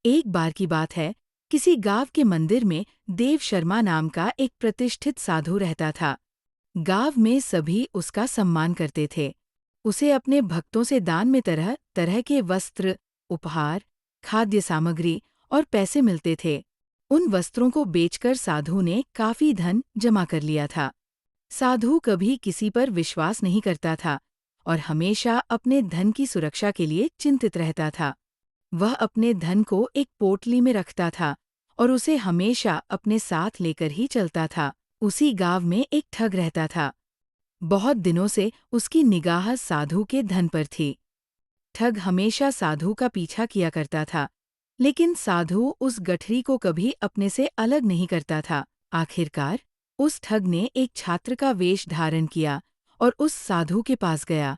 एक बार की बात है, किसी गांव के मंदिर में देव शर्मा नाम का एक प्रतिष्ठित साधु रहता था। गांव में सभी उसका सम्मान करते थे। उसे अपने भक्तों से दान में तरह तरह के वस्त्र, उपहार, खाद्य सामग्री और पैसे मिलते थे। उन वस्त्रों को बेचकर साधु ने काफी धन जमा कर लिया था। साधु कभी किसी पर विश्वास नहीं करता था और हमेशा अपने धन की सुरक्षा के लिए चिंतित रहता था। वह अपने धन को एक पोटली में रखता था और उसे हमेशा अपने साथ लेकर ही चलता था। उसी गांव में एक ठग रहता था। बहुत दिनों से उसकी निगाह साधु के धन पर थी। ठग हमेशा साधु का पीछा किया करता था, लेकिन साधु उस गठरी को कभी अपने से अलग नहीं करता था। आखिरकार उस ठग ने एक छात्र का वेश धारण किया और उस साधु के पास गया।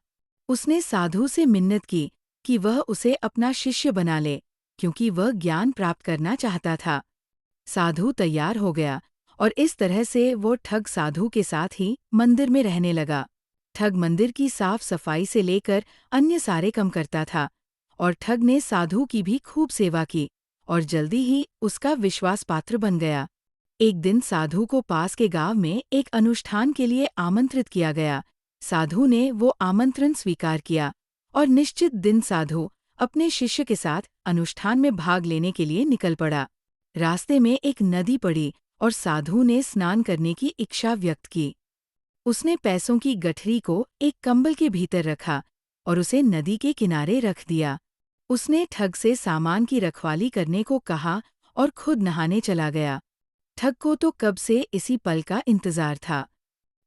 उसने साधु से मिन्नत की कि वह उसे अपना शिष्य बना ले, क्योंकि वह ज्ञान प्राप्त करना चाहता था। साधु तैयार हो गया और इस तरह से वो ठग साधु के साथ ही मंदिर में रहने लगा। ठग मंदिर की साफ सफाई से लेकर अन्य सारे काम करता था और ठग ने साधु की भी खूब सेवा की और जल्दी ही उसका विश्वास पात्र बन गया। एक दिन साधु को पास के गांव में एक अनुष्ठान के लिए आमंत्रित किया गया। साधु ने वो आमंत्रण स्वीकार किया और निश्चित दिन साधु अपने शिष्य के साथ अनुष्ठान में भाग लेने के लिए निकल पड़ा। रास्ते में एक नदी पड़ी और साधु ने स्नान करने की इच्छा व्यक्त की। उसने पैसों की गठरी को एक कंबल के भीतर रखा और उसे नदी के किनारे रख दिया। उसने ठग से सामान की रखवाली करने को कहा और खुद नहाने चला गया। ठग को तो कब से इसी पल का इंतजार था।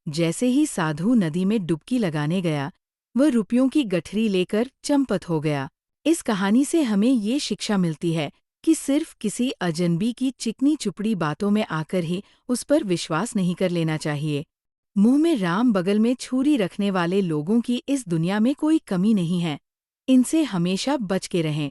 जैसे ही साधु नदी में डुबकी लगाने गया, वह रुपयों की गठरी लेकर चंपत हो गया। इस कहानी से हमें ये शिक्षा मिलती है कि सिर्फ किसी अजनबी की चिकनी चुपड़ी बातों में आकर ही उस पर विश्वास नहीं कर लेना चाहिए। मुंह में राम बगल में छुरी रखने वाले लोगों की इस दुनिया में कोई कमी नहीं है। इनसे हमेशा बच के रहें।